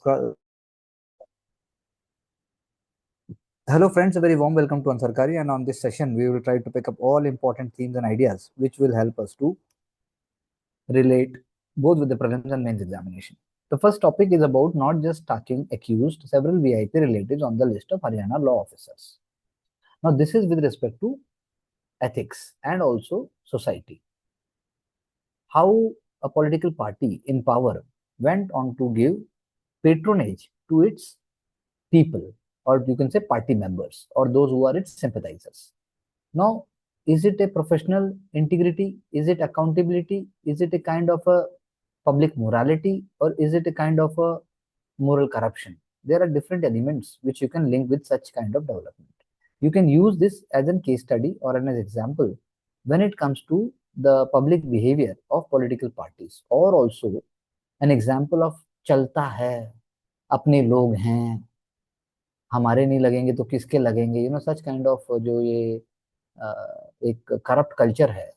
Hello, friends. A very warm welcome to Ansarkari. And on this session, we will try to pick up all important themes and ideas which will help us to relate both with the prelims and mains examination. The first topic is about not just stacking accused several VIP relatives on the list of Haryana law officers. Now, this is with respect to ethics and also society. How a political party in power went on to give patronage to its people, or you can say party members, or those who are its sympathizers. Now, is it a professional integrity? Is it accountability? Is it a kind of a public morality, or is it a kind of a moral corruption? There are different elements which you can link with such kind of development. You can use this as a case study or as an example when it comes to the public behavior of political parties, or also an example of चलता है, अपने लोग हैं, हमारे नहीं लगेंगे तो किसके लगेंगे, सच काइंड ऑफ जो ये एक करप्ट कल्चर है,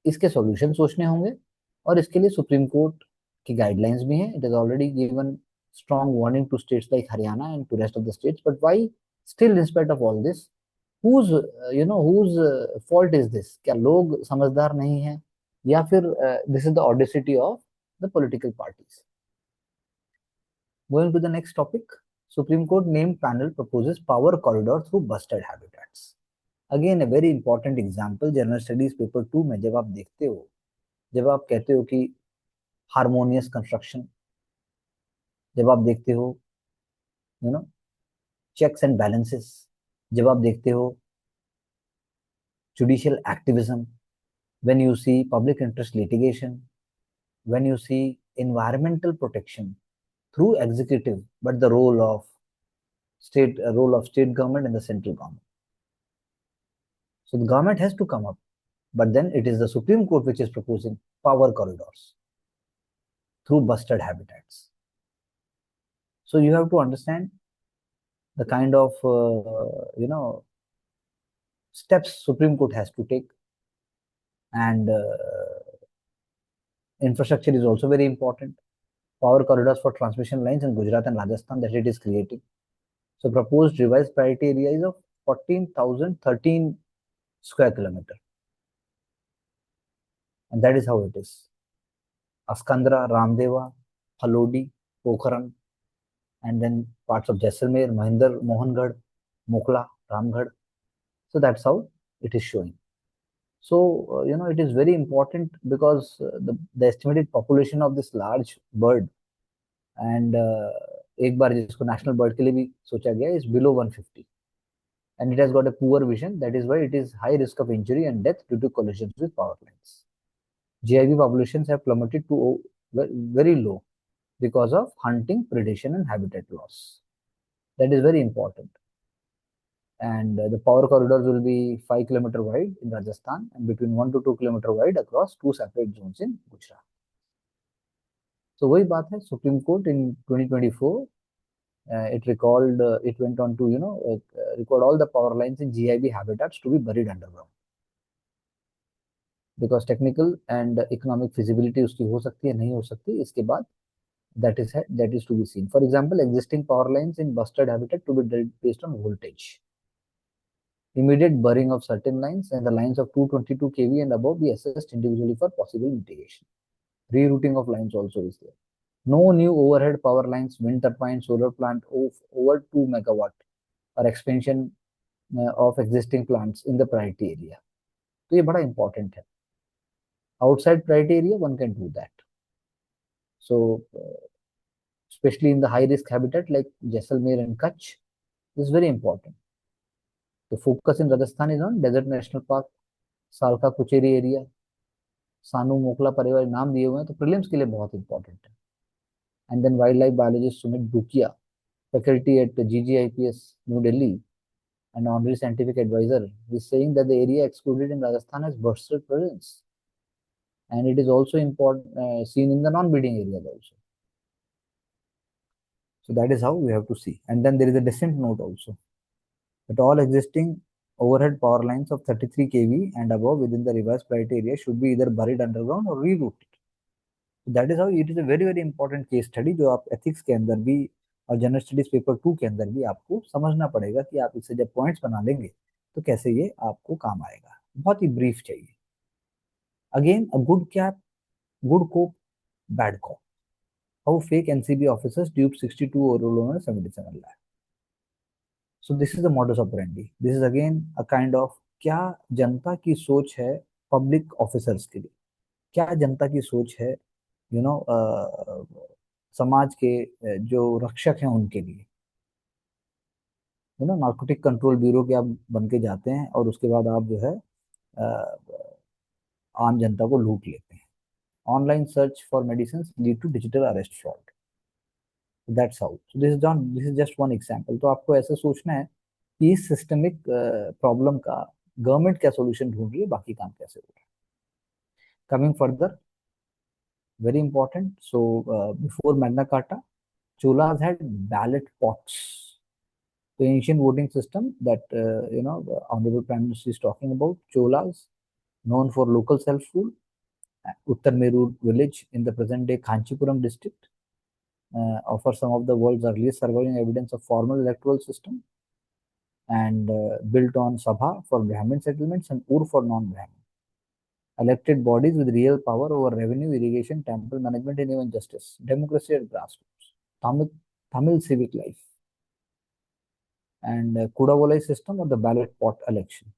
इसके सॉल्यूशन सोचने होंगे। और इसके लिए सुप्रीम कोर्ट की गाइडलाइंस भी हैं। It is already given strong warning to states like Haryana and to rest of the states, but why still in spite of all this, whose fault is this? क्या लोग समझदार नहीं है, या फिर this is the audacity of the political parties? Going to the next topic, Supreme Court named panel proposes power corridor through busted habitats. Again, a very important example, General Studies paper 2 में जब आप देखते हो, जब आप कहते हो कि हार्मोनियस कंस्ट्रक्शन, जब आप देखते हो चेक्स एंड बैलेंसेस, जब आप देखते हो judicial activism, when you see public interest litigation, when you see environmental protection through executive, but the role of state government and the central government. So the government has to come up, but then it is the Supreme Court which is proposing power corridors through busted habitats. So you have to understand the kind of steps Supreme Court has to take, and infrastructure is also very important. Power corridors for transmission lines in Gujarat and Rajasthan that it is creating. So proposed revised priority area is of 14,013 square kilometer. And that is how it is. Askandra, Ramdeva, Halodi, Pokhran, and then parts of Jaisalmer, Mahindra, Mohangarh, Mokla, Ramgarh. So that's how it is showing. So, it is very important because the estimated population of this large bird, and एक बार जिसको national bird के लिए भी सोचा गया, is below 150, and it has got a poor vision. That is why it is high risk of injury and death due to collisions with power lines. GIB populations have plummeted to very low because of hunting, predation, and habitat loss. That is very important. And the power corridors will be 5 km wide in Rajasthan and between 1 to 2 km wide across 2 separate zones in Gujarat. So वही बात है, Supreme Court in 2024 it went on to record all the power lines in GIB habitats to be buried underground, because technical and economic feasibility उसकी हो सकती है, नहीं हो सकती, इसके बाद that is to be seen. For example, existing power lines in busted habitat to be dealt based on voltage. Immediate burying of certain lines and the lines of 222 kV and above be assessed individually for possible mitigation. Rerouting of lines also is there. No new overhead power lines, wind turbine, solar plant of over 2 megawatt or expansion of existing plants in the priority area. तो ये बड़ा important है. Outside priority area, one can do that. So, especially in the high risk habitat like Jaisalmer and Kutch, this is very important. The focus in Rajasthan is on Desert National Park, Salka Kucheri area, सानू मोकला परिवार नाम दिए हुए हैं, तो prelims के लिए बहुत इंपॉर्टेंट है. And then wildlife biologist Sumit Dukiya, faculty at GGIPS New Delhi and honorary scientific advisor, is saying that the area excluded in Rajasthan has busted presence, and it is also important seen in the non-breeding areas also. So that is how we have to see. And then there is a dissent note also, that all existing overhead power lines of 33 kV and above within the reverse priority area should be either buried underground or rerouted. That is how it is a very very important case study, जो आप ethics के अंदर भी और general studies paper 2 के अंदर भी आपको समझना पड़ेगा कि आप इससे जब पॉइंट्स बना लेंगे तो कैसे ये आपको काम आएगा। बहुत ही ब्रीफ चाहिए। Again a good cop, good cop, bad cop. How fake NCB officers dupe 62 और role owner 77 lakh. So this is the modus operandi. This is again a kind of, क्या जनता की सोच है पब्लिक ऑफिसर्स के लिए, क्या जनता की सोच है यू नो समाज के जो रक्षक हैं उनके लिए। नार्कोटिक कंट्रोल ब्यूरो के आप बन के जाते हैं और उसके बाद आप जो है आम जनता को लूट लेते हैं। Online search for medicine lead to digital arrest fraud. That's how. So this is just one example. तो आपको ऐसा सोचना है कि इस सिस्टमिक प्रॉब्लम का गवर्नमेंट क्या सॉल्यूशन ढूंढ रही है, बाकी काम कैसे हो रहा है। Coming further, very important. So before Magna Carta, Cholas had ballot pots. The ancient voting system that the Honorable Prime Minister is talking about, Cholas, known for local self-rule, Uttar Meru village in the present-day Kanchipuram district, offers some of the world's earliest surviving evidence of formal electoral system, and built on Sabha for Brahmin settlements and Ur for non-Brahmin. Elected bodies with real power over revenue, irrigation, temple management, and even justice. Democracy at grassroots. Tamil civic life. And Kudavolai system or the ballot pot election.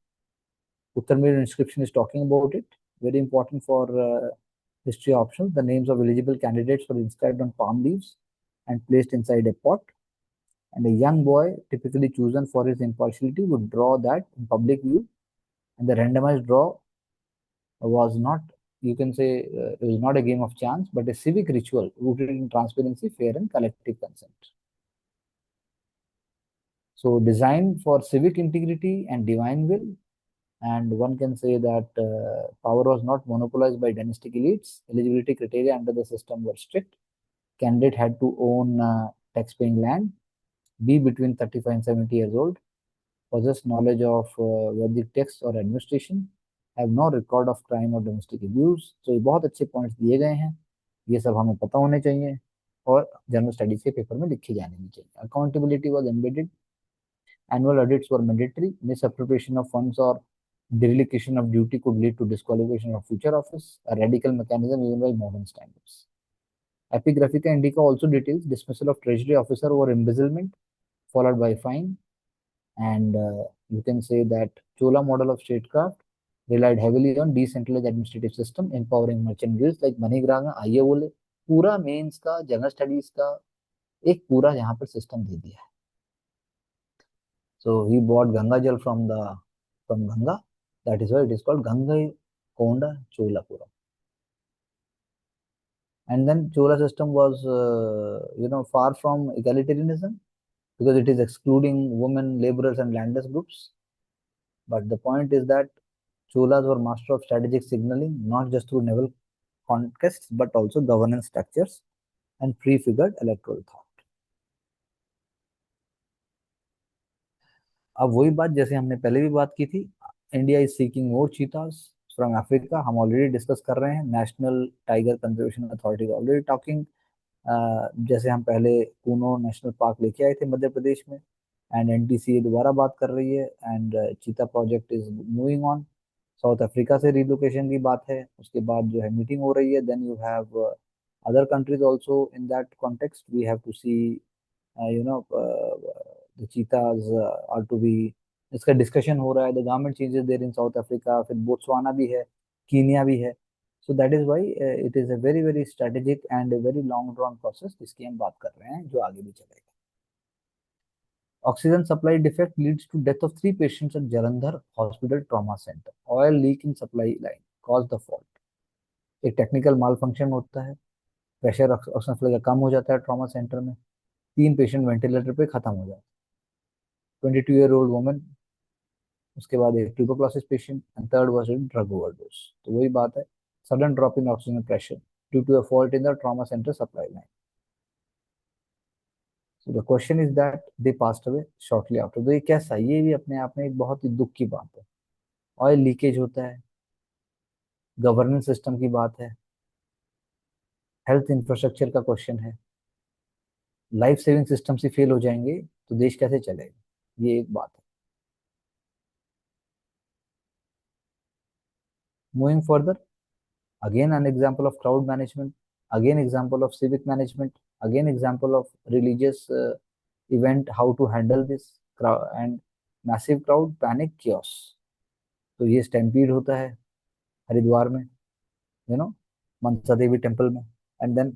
Uttarmir inscription is talking about it. Very important for history options. The names of eligible candidates were inscribed on palm leaves and placed inside a pot. And a young boy, typically chosen for his impartiality, would draw that in public view. And the randomized draw was not, you can say, it was not a game of chance, but a civic ritual rooted in transparency, fair, and collective consent. So, designed for civic integrity and divine will, and one can say that power was not monopolized by dynastic elites. Eligibility criteria under the system were strict. Candidate had to own tax-paying land, be between 35 and 70 years old, possess knowledge of Vedic texts or administration, have no record of crime or domestic abuse. तो ये बहुत अच्छे points दिए गए हैं, ये सब हमें पता होने चाहिए और जनरल स्टडीज के पेपर में लिखे जाने भी चाहिए। Accountability was embedded, annual audits were mandatory, misappropriation of funds or dereliction of duty could lead to disqualification of future office, a radical mechanism even by modern standards. Epigraphica Indica also details dismissal of treasury officer over embezzlement, followed by fine. And you can say that Chola model of statecraft relied heavily on decentralized administrative system, empowering merchant guilds like MoneyGram। आइए बोले पूरा mains का general studies का एक पूरा यहाँ पर system दे दिया है। So he bought Ganga Jal from Ganga. That is why it is called Ganga Konda Cholapuram. And then Chola system was far from egalitarianism because it is excluding women, laborers, and landless groups. But the point is that Cholas were master of strategic signaling, not just through naval conquests, but also governance structures and prefigured electoral thought. अब वही बात जैसे हमने पहले भी बात की थी, India is seeking more चीतास from Africa. हम ऑलरेडी डिस्कस कर रहे हैं, national tiger conservation authority already talking. जैसे हम पहले कूनो नेशनल पार्क लेके आए थे मध्य प्रदेश में, एंड एनटीसीए दोबारा बात कर रही है, एंड चीता project is moving on. South Africa से रिलोकेशन की बात है, उसके बाद जो है मीटिंग हो रही है। Then you have other countries also in that context. We have to see the cheetahs are to be, इसका डिस्कशन हो रहा है। The government changes there in South Africa, फिर बोत्सवाना भी है, कीनिया भी है। So that is why it is a very very strategic and very long drawn process जिसकी हम बात कर रहे हैं, जो आगे भी चलेगा। Oxygen supply defect leads to death of 3 patients at Jalandhar hospital trauma centre. Oil leak in supply line cause the fault. एक टेक्निकल माल फंक्शन होता है, प्रेशर ऑक्सीजन सप्लाई का कम हो जाता है ट्रॉमा सेंटर में, 3 पेशेंट वेंटिलेटर पे खत्म हो जाते हैं। 22-year-old वुमन, उसके बाद एक tuberculosis patient, and third was drug overdose. तो वही बात है, sudden drop in oxygen pressure due to a fault in the trauma centre supply line. So the question is that they passed away shortly after. तो ये कैसा, ये भी अपने आप में एक बहुत ही दुख की बात है। ऑयल लीकेज होता है, गवर्नेंस सिस्टम की बात है, हेल्थ इंफ्रास्ट्रक्चर का क्वेश्चन है, लाइफ सेविंग सिस्टम से फेल हो जाएंगे तो देश कैसे चलेगा, ये एक बात है। Moving further, again an example of crowd management, again example of civic management, again example of religious event, how to handle this crowd and massive crowd panic chaos. तो ये स्टैम्पीड होता है हरिद्वार में, मनसा देवी टेम्पल में, and then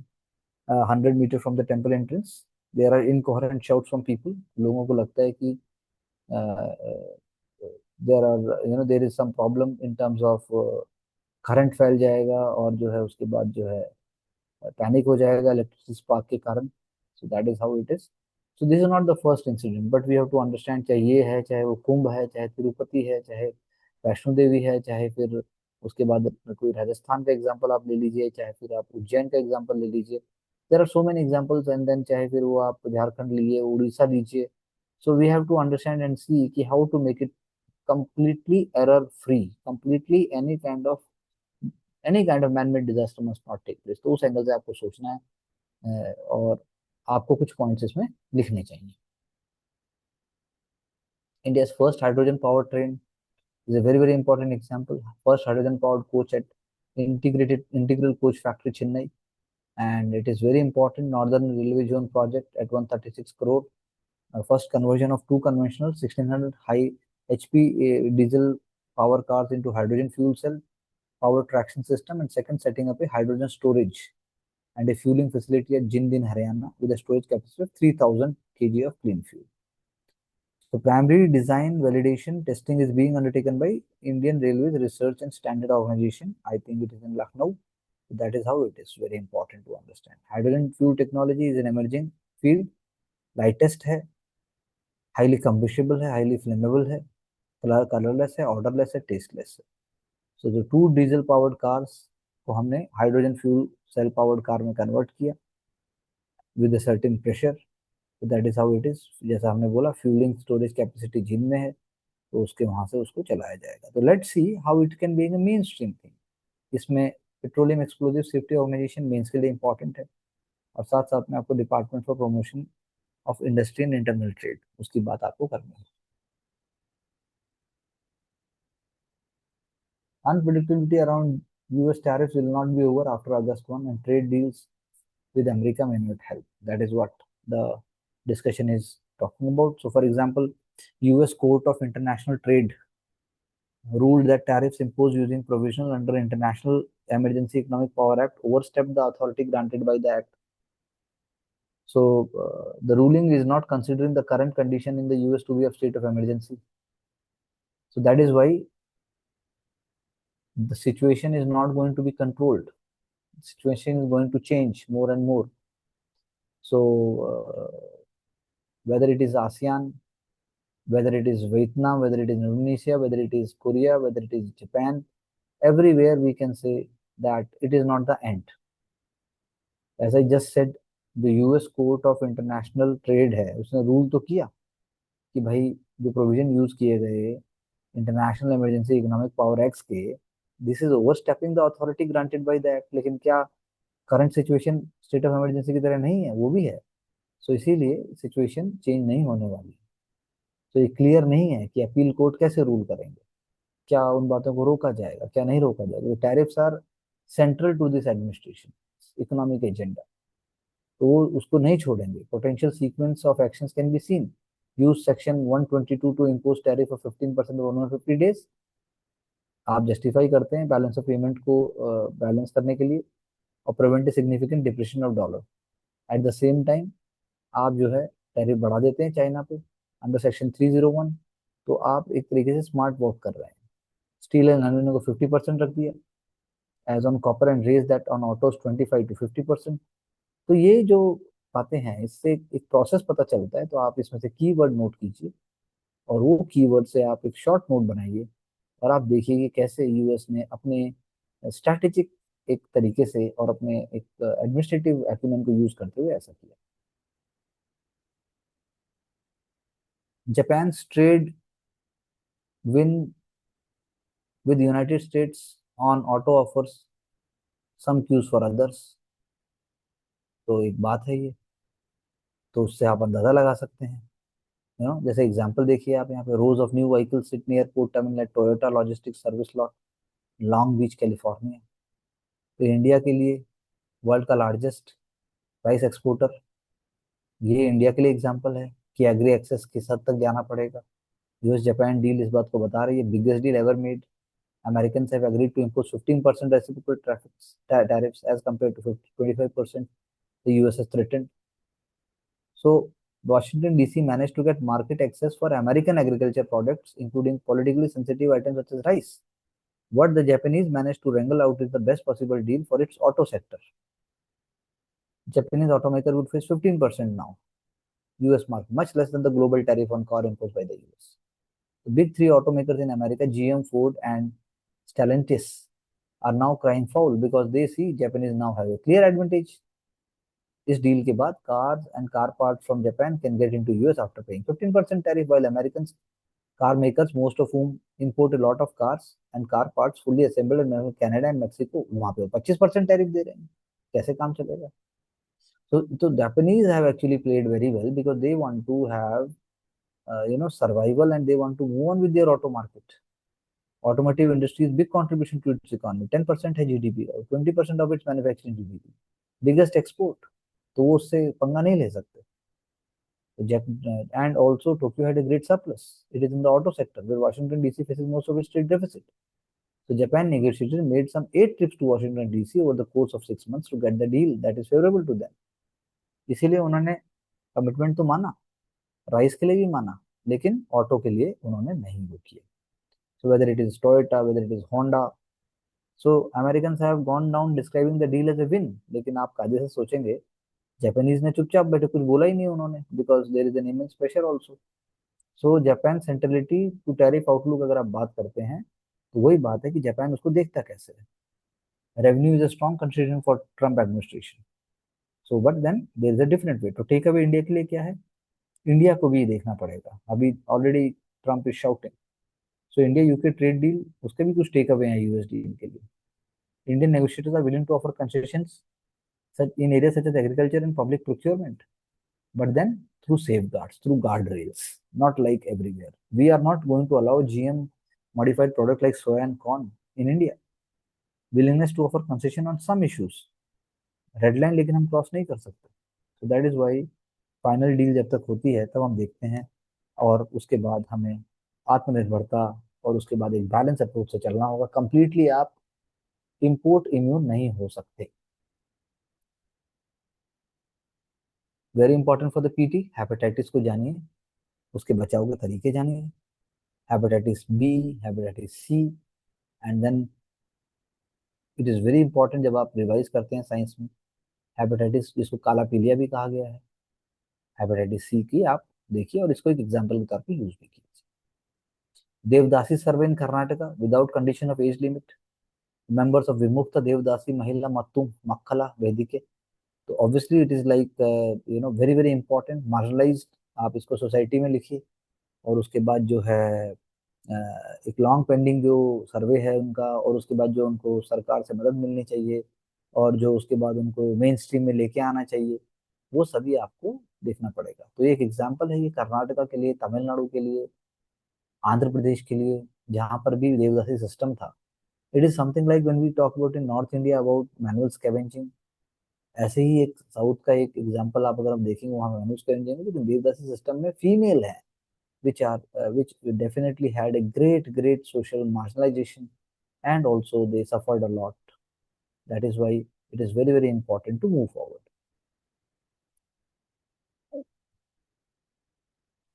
100 metre from the temple entrance there are incoherent shouts from people. लोगों को लगता है कि there are there is some problem in terms of current फैल जाएगा, और जो है उसके बाद जो है पैनिक हो जाएगा इलेक्ट्रिसिटी स्पार्क के कारण। So that is how it is. So this is not the first incident, but we have to understand, चाहे ये है, चाहे वो कुंभ है, चाहे तिरुपति है, चाहे वैष्णो देवी है, चाहे फिर उसके बाद कोई राजस्थान का एग्जाम्पल आप ले लीजिए, चाहे फिर आप उज्जैन का एग्जाम्पल ले लीजिए। There are so many examples, and then चाहे फिर वो आप झारखंड लीजिए, उड़ीसा लीजिए। So we have to understand and सी कि how to make it completely error free, completely any kind of man-made disaster must not take place। तो उस एंगल से आपको सोचना है, और आपको कुछ पॉइंट्स इसमें लिखने चाहिए। India's first hydrogen power train is a very very important example. First hydrogen powered coach at integrated integral coach factory Chennai, and it is very important northern railway zone project at 136 crore. First conversion of two conventional 1600 high HP diesel power cars into hydrogen fuel cell power traction system, and second setting up a hydrogen storage and a fueling facility at Jindin, Haryana, with a storage capacity of 3000 kg of clean fuel. The primary design validation testing is being undertaken by Indian Railways Research and Standard Organization. I think it is in Lucknow. That is how it is very important to understand. Hydrogen fuel technology is an emerging field. Lightest है, highly combustible है, highly flammable है, colorless है, odorless है, tasteless है। So the two diesel powered cars को हमने hydrogen fuel cell powered car में convert किया विद अ सर्टेन प्रेशर। तो that is how it is. जैसा हमने बोला, फ्यूलिंग स्टोरेज कैपेसिटी जिन में है, तो उसके वहां से उसको चलाया जाएगा। तो let's see how it can be main stream thing. इसमें पेट्रोलियम एक्सप्लोजिव सेफ्टी ऑर्गेनाइजेशन मेंस के लिए इंपॉर्टेंट है, और साथ साथ में आपको department for promotion of industry and internal trade, उसकी बात आपको करनी है। Unpredictability around US tariffs will not be over after August 1, and trade deals with America may not help. That is what the discussion is talking about. So, for example, US Court of International Trade ruled that tariffs imposed using provisional under International Emergency Economic Power Act overstepped the authority granted by the act. So, the ruling is not considering the current condition in the US to be a state of emergency. So, that is why the situation is not going to be controlled. The situation is going to change more and more. So, whether it is ASEAN, whether it is Vietnam, whether it is Indonesia, whether it is Korea, whether it is Japan, everywhere we can say that it is not the end. As I just said, the US Court of International Trade है, उसने rule तो किया कि भाई जो provision use किए गए international emergency economic power act के, this is overstepping the authority granted by the act. लेकिन क्या current situation state of emergency की तरह नहीं है? वो भी है। सो इसीलिए सिचुएशन चेंज नहीं होने वाली। तो ये क्लियर नहीं है कि अपील कोर्ट कैसे रूल करेंगे, क्या उन बातों को रोका जाएगा, क्या नहीं रोका जाएगा। Tariffs are central to this administration economic agenda, तो वो उसको नहीं छोड़ेंगे। Potential sequence of actions can be seen. Use section 122 to impose tariff of 15% on 150 days. आप जस्टिफाई करते हैं बैलेंस ऑफ पेमेंट को बैलेंस करने के लिए, और prevent significant depression of dollar. At the same time आप जो है टैरिफ बढ़ा देते हैं चाइना पे अंडर सेक्शन 301। तो आप एक तरीके से स्मार्ट वर्क कर रहे हैं। स्टील एंड एल्यूमिनियम को 50% रख दिया as on copper, and raise that on autos 25 to 50%। तो ये जो बातें हैं, इससे एक प्रोसेस पता चलता है। तो आप इसमें से कीवर्ड नोट कीजिए, और वो कीवर्ड से आप एक शॉर्ट नोट बनाइए, और आप देखिए कि कैसे यूएस ने अपने स्ट्रैटेजिक एक तरीके से और अपने एक एडमिनिस्ट्रेटिव एक्यूमेंट को यूज करते हुए ऐसा किया। Japan's trade win with United States on auto offers some cues for others. तो एक बात है ये, तो उससे आप अंदाजा लगा सकते हैं। जैसे एग्जांपल देखिए आप यहाँ पे, rows of new vehicles sit near port terminal at Toyota logistics service lot, Long Beach California. तो इंडिया के लिए वर्ल्ड का लार्जेस्ट राइस एक्सपोर्टर, ये इंडिया के लिए एग्जांपल है कि एग्री एक्सेस किस हद तक जाना पड़ेगा। यूएस जापान डील इस बात को बता रही है, biggest deal ever made. Americans have agreed to impose 15% reciprocal tariffs as compared to 25% the US has threatened. So, Washington DC managed to get market access for American agriculture products, including politically sensitive items such as rice. What the Japanese managed to wrangle out is the best possible deal for its auto sector. Japanese automaker would face 15% now, US mark, much less than the global tariff on car imposed by the US. The big three automakers in America, GM, Ford, and Stellantis, are now crying foul because they see Japanese now have a clear advantage. इस deal के बाद cars and car parts from Japan can get into US after paying 15% tariff, while Americans car makers, most of whom import a lot of cars and car parts fully assembled in Canada and Mexico, वहां पे 25% tariff दे रहे हैं। कैसे काम चलेगा? So Japanese have actually played very well because they want to have survival, and they want to move on with their auto market. Automotive industry is big contribution to its economy, 10% है GDP और 20% of its manufacturing GDP, biggest export। तो वो उससे पंगा नहीं ले सकते। And also Tokyo had a great surplus. It is in the auto sector where Washington DC faces most of its trade deficit. So Japan negotiated made some 8 trips to Washington DC over the course of 6 months to get the deal that is favorable to them. इसीलिए उन्होंने commitment तो माना, rice के लिए भी माना, लेकिन auto के लिए उन्होंने नहीं वो किया। So whether it is Toyota, whether it is Honda, so Americans have gone down describing the deal as a win। लेकिन आप कायदे से सोचेंगे, जापानीज ने चुपचाप बैठे, कुछ बोला ही नहीं उन्होंने, because there is an immense pressure also. So Japan centrality to tariff outlook अगर आप बात करते हैं, तो वही बात है कि जापान उसको देखता कैसे है। Revenue is a strong consideration for Trump administration. So but then there is a different way to take away. India के लिए क्या है, इंडिया को भी देखना पड़ेगा। अभी already Trump is shouting. So India UK trade deal, उसके भी कुछ टेक अवे हैं यूएस डील के लिए। Indian negotiators are willing to offer concessions in areas such as agriculture and public procurement, but then through safeguards, through guardrails, not like everywhere. We are not going to allow GM modified product like soya and corn in India. Willingness to offer concession on some issues, red line लेकिन हम cross नहीं कर सकते। so that is why final deal जब तक होती है तब हम देखते हैं, और उसके बाद हमें आत्मनिर्भरता और उसके बाद एक बैलेंस अप्रोच से चलना होगा। कंप्लीटली आप इंपोर्ट इम्यून नहीं हो सकते। Very important for the PT, hepatitis को जानिए, उसके बचाव के तरीके जानिए। Hepatitis B, hepatitis C, and then it is very important जब आप रिवाइज करते हैं साइंस में, हेपेटाइटिस जिसको काला पीलिया भी कहा गया है, हेपेटाइटिस सी की आप देखिए और इसको एक एग्जाम्पल के तौर पर यूज भी कीजिए। Devadasi survey in Karnataka without condition of age limit, members of Vimukta Devadasi Mahila Mattu Makkala Vedike. तो obviously it is like very very important, marginalised. आप इसको सोसाइटी में लिखिए। और उसके बाद जो है एक लॉन्ग पेंडिंग जो सर्वे है उनका, और उसके बाद जो उनको सरकार से मदद मिलनी चाहिए, और जो उसके बाद उनको मेन स्ट्रीम में लेके आना चाहिए, वो सभी आपको देखना पड़ेगा। तो एक एग्जाम्पल है ये कर्नाटका के लिए, तमिलनाडु के लिए, आंध्र प्रदेश के लिए, जहाँ पर भी देवदासी सिस्टम था। It is something like when we talk about in North India about manual scavenging, ऐसे ही एक साउथ का एक एग्जाम्पल आप अगर आप देखेंगे वहाँ मैनुअल स्कैवेंजिंग, लेकिन देवदासी सिस्टम में फीमेल है, which definitely had a great social marginalization, and also they suffered a lot. That is why it is very important to move forward.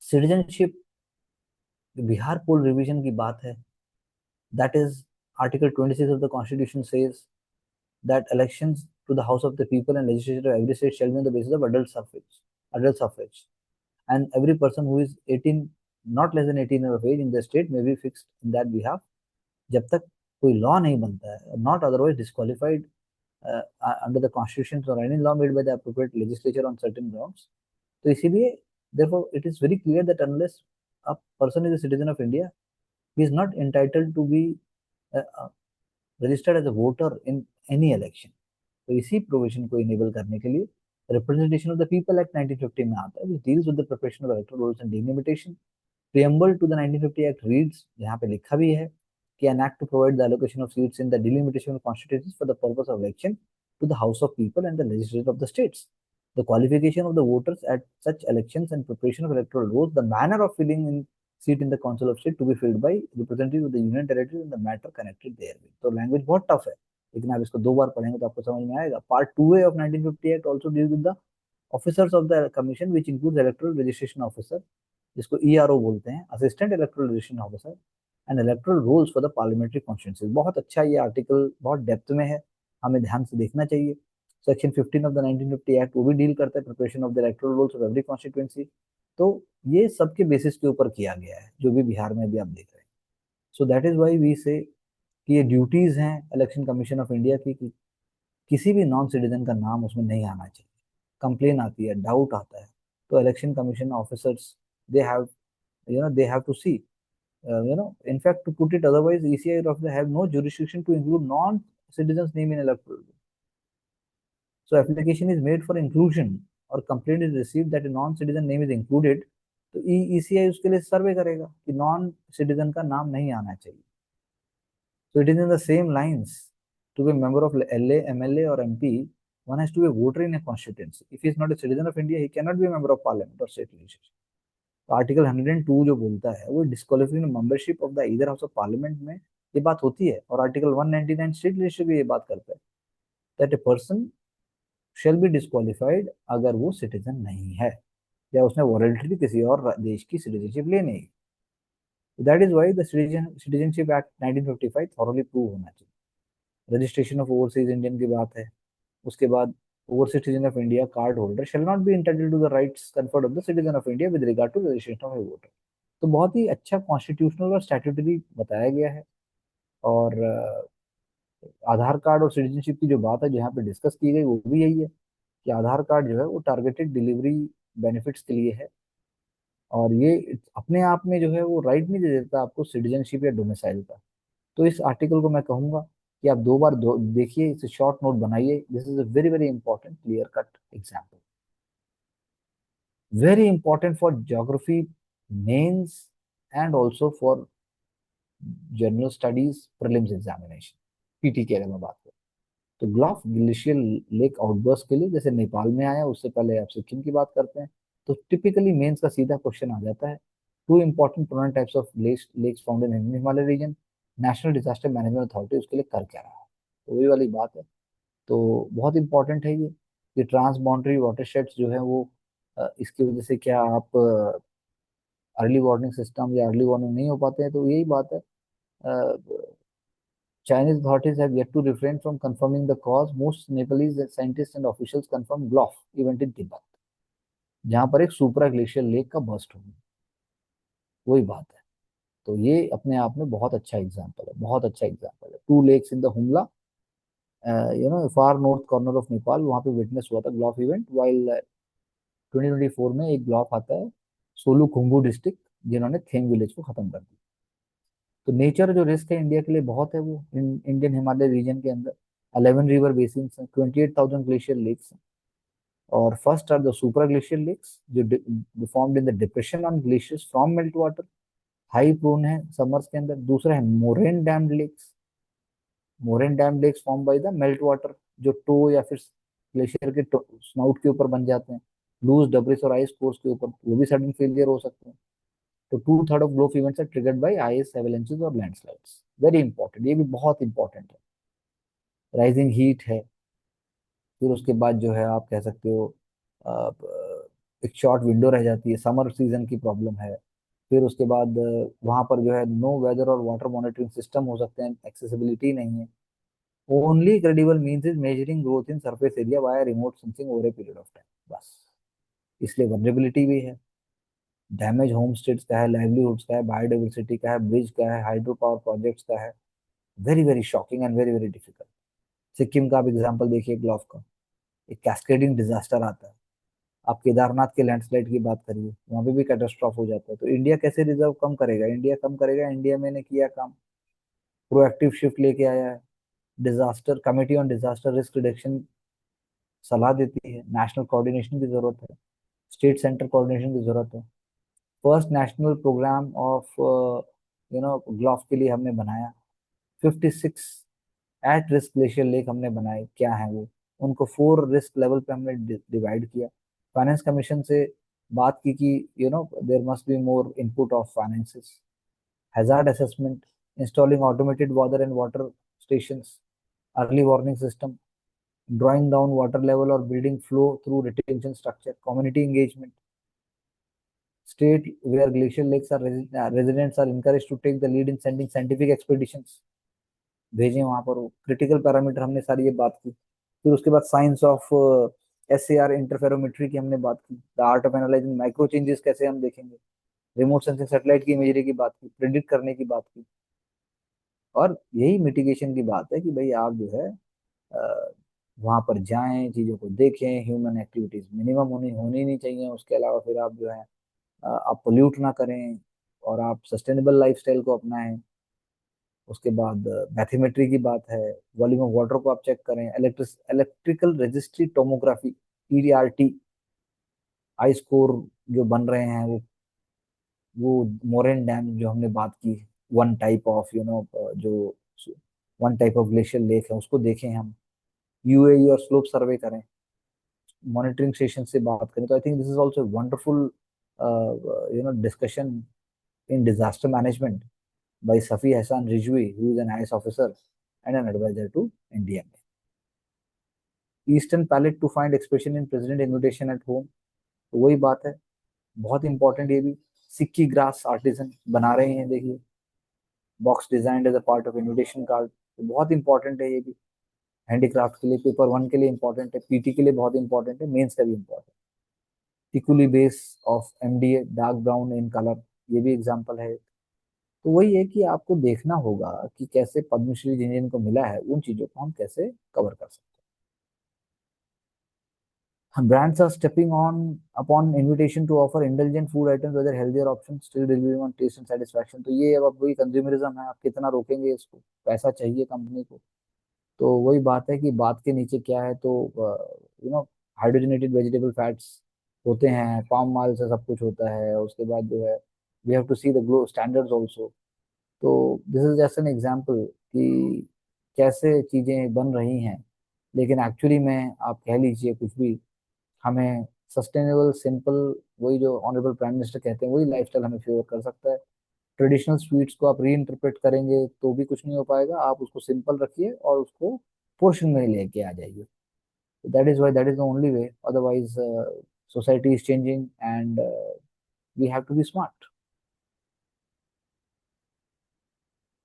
Citizenship, Bihar poll revision की बात है, that is article 26 of the constitution says that elections to the house of the people and legislature of every state shall be on the basis of adult suffrage, and every person who is 18, not less than 18 years of age in the state may be fixed in that behalf। जब तक कोई law नहीं बनता है, not otherwise disqualified under the constitution और any law made by the appropriate legislature on certain grounds. तो इसीलिए therefore it is very clear that unless a person is a citizen of India, he is not entitled to be uh, uh, registered as a voter in any election। तो इसी provision को enable करने के लिए representation of the people act 1950 में आता है, which deals with the preparation of electoral rolls and delimitation. Preamble to the 1950 Act reads, यहाँ पे लिखा भी है कि an act to provide the allocation of seats in the delimitation of constituencies for the purpose of election to the House of People and the legislature of the states. The qualification of the voters at such elections and preparation of electoral rolls, the manner of filling in seat in the Council of State to be filled by representatives of the Union Territory and the matter connected therewith. तो language बहुत tough है, लेकिन आप इसको दो बार पढ़ेंगे तो आपको समझ में आएगा. Part 2A of 1950 act also deals with the officers of the commission which includes electoral registration officer, जिसको ईआरओ बोलते हैं, assistant electoral registration officer, and electoral rules for the parliamentary constituencies. बहुत अच्छा ये आर्टिकल, बहुत डेप्थ में है, हमें ध्यान से देखना चाहिए. सेक्शन 15 ऑफ द 1950 एक्ट वो भी डील करता है preparation of the electoral rules of every constituency. तो ये सबके बेसिस के ऊपर किया गया है, जो भी बिहार में भी आप देख रहे हैं. So that is why we say कि ये ड्यूटीज हैं इलेक्शन कमीशन ऑफ इंडिया की कि किसी भी नॉन सिटीजन का नाम उसमें नहीं आना चाहिए. कंप्लेन आती है, डाउट आता है, तो election commission officers they have they have to see, in fact, to put it otherwise, ECI officers have no jurisdiction to include non-citizens name in electoral roll. So application is made for inclusion और complaint is received that a non-citizen name is included, तो ECI उसके लिए सर्वे करेगा कि non citizen का नाम नहीं आना चाहिए. So it is in the same lines. To be a member of LA, MLA or MP, one has to be a voter in a constituency. If he is not a citizen of India, he cannot be a member of parliament or state legislature. तो article 102 जो बोलता है वो disqualification membership of the either house of parliament में ये बात होती है, और आर्टिकल 199 स्टेट लेजिस्लेचर भी ये बात करता है that a person shall be disqualified अगर वो सिटीजन नहीं है या उसने वॉलंटरी किसी और देश की सिटीजनशिप ले नहीं. That is why the citizenship act 1955 thoroughly prove होना चाहिए. रजिस्ट्रेशन ऑफ ओवरसीज इंडियन की बात है. उसके बाद overseas citizen of India card holder shall not be entitled to the rights conferred on the citizen of India with regard to registration of a voter. तो बहुत ही अच्छा कॉन्स्टिट्यूशनल और statutory बताया गया है. और आधार कार्ड और सिटीजनशिप की जो बात है जहाँ पे डिस्कस की गई वो भी यही है कि आधार कार्ड जो है वो टारगेटेड डिलीवरी बेनिफिट्स के लिए है, और ये अपने आप में जो है वो राइट नहीं दे देता आपको सिटीजनशिप या डोमिसाइल का. तो इस आर्टिकल को मैं कहूंगा कि आप दो बार देखिए, इसे शॉर्ट नोट बनाइए. This is a very very important clear cut example, very important for geography mains and also for general studies prelims examination PT की अगर मैं बात करूँ. तो ग्लॉफ ग्लेशियर लेक आउटबर्स्ट के लिए जैसे नेपाल में आया, उससे पहले आप सिक्किम की बात करते हैं, तो टिपिकली मेंस का सीधा क्वेश्चन आ जाता है. Two important prone types of lakes found in Himalaya region, national disaster management authority उसके लिए कर क्या रहा है. तो वही वाली बात है. तो बहुत इंपॉर्टेंट है ये कि ट्रांस बाउंड्री वाटरशेड्स जो है वो इसकी वजह से क्या आप अर्ली वार्निंग सिस्टम या अर्ली वार्निंग नहीं हो पाते हैं. तो यही बात है. Chinese authorities have yet to refrain from confirming the cause. Most Nepalese scientists and officials confirm GLOF event in Tibet, जहां पर एक सुपरा ग्लेशियर लेक का बर्स्ट हुआ. वही बात है. तो ये अपने आप में बहुत अच्छा एग्जाम्पल है, बहुत अच्छा एग्जाम्पल है. Two lakes in the Humla, far north corner of Nepal, वहां पे विटनेस हुआ था ग्लॉफ इवेंट. वाइल 2024 में एक ग्लॉफ आता है सोलू खुम्बू डिस्ट्रिक्ट, जिन्होंने थेंग विलेज को खत्म कर दिया. तो नेचर जो रिस्क है इंडिया के लिए बहुत है, वो इंडियन हिमालय रीजन के अंदर 11 रिवर बेसिन, 28,000 ग्लेशियर लेक्स, और first are the supra glacier lakes जो formed in the depression on glaciers from melt water, high prone है समर्स के अंदर. दूसरा है moraine dam lakes, moraine dam lakes form by the melt water, जो toe या फिर ग्लेशियर के स्नाउट के ऊपर बन जाते हैं लूज डब्रिस और आइस कोर्स के ऊपर, वो भी सडन फेलियर हो सकते हैं. तो 2/3 of GLOF events are triggered by ice avalanches और लैंडस्लाइड्स. वेरी इंपॉर्टेंट, ये भी बहुत इंपॉर्टेंट है. राइजिंग हीट है. फिर उसके बाद जो है आप कह सकते हो एक शॉर्ट विंडो रह जाती है, समर सीजन की प्रॉब्लम है. फिर उसके बाद वहां पर जो है नो वेदर और वाटर मॉनिटरिंग सिस्टम हो सकते हैं, एक्सेसिबिलिटी नहीं है. Only credible means is measuring growth in surface area via remote sensing over a period of time, बस. इसलिए वनरेबिलिटी भी है. डैमेज होम स्टेट्स का है, लाइवलीहुड्स का है, बायोडाइवर्सिटी का है, ब्रिज का है, हाइड्रो पावर प्रोजेक्ट्स का है. Very very shocking and very very difficult. Sikkim का आप एग्जाम्पल देखिए ग्लॉफ का, एक कैस्केडिंग डिजास्टर आता है. आप केदारनाथ के लैंडस्लाइड की बात करिए, वहां पे भी कैटास्ट्रॉफ हो जाता है. तो इंडिया कैसे रिजर्व कम करेगा, इंडिया कम करेगा. इंडिया में ने किया काम, प्रोएक्टिव शिफ्ट लेके आया है. Disaster committee on disaster risk reduction सलाह देती है। नेशनल कोऑर्डिनेशन की जरूरत है, स्टेट सेंटर कोऑर्डिनेशन की जरूरत है। First national programme of GLOF के लिए हमने बनाया। 56 एट रिस्क ग्लेशियर लेक हमने बनाए, क्या है वो, उनको 4 रिस्क लेवल पे हमने डिवाइड किया। फाइनेंस कमीशन से बात की कि there must be more input of finances. Hazard assessment, installing automated water and water stations, early warning system, drawing down water level और building flow through retention structure, community engagement, state where glacial lakes are residents are encouraged to take the lead in sending scientific expeditions, भेजें वहां पर। वो critical parameter हमने सारी ये बात की। फिर उसके बाद साइंस ऑफ SAR इंटरफेरोमेट्री की हमने बात की। The art of analysing micro changes कैसे हम देखेंगे। रिमोट सेंसिंग सैटेलाइट की इमेजरी की बात की, प्रिडिक्ट करने की बात की। और यही मिटिगेशन की बात है कि भाई आप जो है वहां पर जाएं, चीजों को देखें, ह्यूमन एक्टिविटीज मिनिमम होनी होनी नहीं चाहिए। उसके अलावा फिर आप जो है आप पोल्यूट ना करें और आप सस्टेनेबल लाइफस्टाइल को अपनाएं। उसके बाद बैथिमेट्री की बात है, वॉल्यूम ऑफ वाटर को आप चेक करें, electrical registry tomography ERT, I score जो बन रहे हैं वो मोरेन डैम जो हमने बात की, वन टाइप ऑफ जो one type of glacier lake है उसको देखें हम। UAE और स्लोप सर्वे करें, मॉनिटरिंग स्टेशन से बात करें। तो I think this is also wonderful discussion in disaster management by Safi Hassan Rijvi, who is an IS officer and an advisor to NDMA. Eastern palette to find expression in president invitation at home, तो वही बात है, बहुत important ये भी। सिक्की grass artesian बना रहे हैं, देखिए box designed as a part of invitation card, तो बहुत इंपॉर्टेंट है ये भी। हैंडीक्राफ्ट के लिए, पेपर 1 के लिए इंपॉर्टेंट है, PT के लिए बहुत इंपॉर्टेंट है, मेंस का भी इंपॉर्टेंट। टिकुली base of MDA dark brown in colour, ये भी एग्जांपल है। तो वही है कि आपको देखना होगा कि कैसे पद्मश्री जिनको मिला है उन चीजों को हम कैसे कवर कर सकते हैं। Brands are stepping on upon invitation to offer indulgent food items, whether healthier options, still delivering on taste and satisfaction। तो ये अब वही कंज्यूमरिज्म है, आप कितना रोकेंगे इसको, पैसा चाहिए कंपनी को। तो वही बात है कि बात के नीचे क्या है, तो हाइड्रोजनेटेड वेजिटेबल फैट्स होते हैं, पाम ऑयल से सब कुछ होता है। उसके बाद जो है we have to see the glow standards also. तो this is just an example कि कैसे चीजें बन रही हैं, लेकिन एक्चुअली में आप कह लीजिए कुछ भी, हमें सस्टेनेबल सिंपल, वही जो ऑनरेबल प्राइम मिनिस्टर कहते हैं, वही लाइफस्टाइल हमें फेवर कर सकता है। ट्रेडिशनल स्वीट्स को आप री इंटरप्रेट करेंगे तो भी कुछ नहीं हो पाएगा, आप उसको सिंपल रखिए और उसको पोर्शन में लेके आ जाइए। That is why that is the only way, otherwise society is changing and we have to be smart.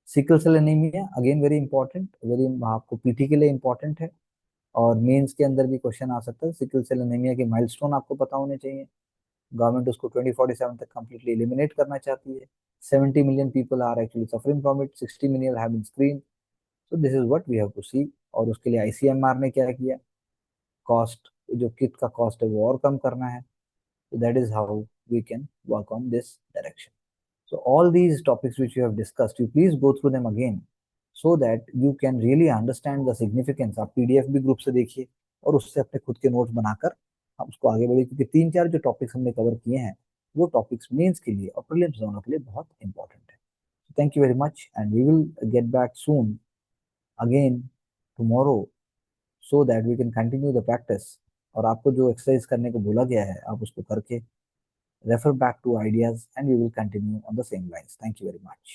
Sickle cell anaemia again very important, very आपको PT के लिए इंपॉर्टेंट है और मेंस के अंदर भी क्वेश्चन आ सकता है। सिकल सेल एनीमिया के माइलस्टोन आपको पता होने चाहिए। गवर्नमेंट उसको 2047 तक कंप्लीटली एलिमिनेट करना चाहती है। 70 million people are actually suffering from it, 60 million have been screen. So this is what we have to see. और उसके लिए ICMR ने क्या किया, कॉस्ट, जो किट का कॉस्ट है वो और कम करना है। So that is how we can work on this direction. So all these topics which you have discussed, you please go through them again so that you can really understand the significance। आप PDF भी group से देखिए और उससे अपने खुद के notes बनाकर आप उसको आगे बढ़िए, क्योंकि 3-4 जो टॉपिक्स हमने कवर किए हैं वो टॉपिक्स मेंस के लिए और प्रीलिम्स दोनों के लिए बहुत इंपॉर्टेंट है। Thank you very much and we will get back soon again tomorrow so that we can continue the practice. और आपको जो एक्सरसाइज करने को बोला गया है आप उसको करके refer back to ideas and we will continue on the same lines. Thank you very much.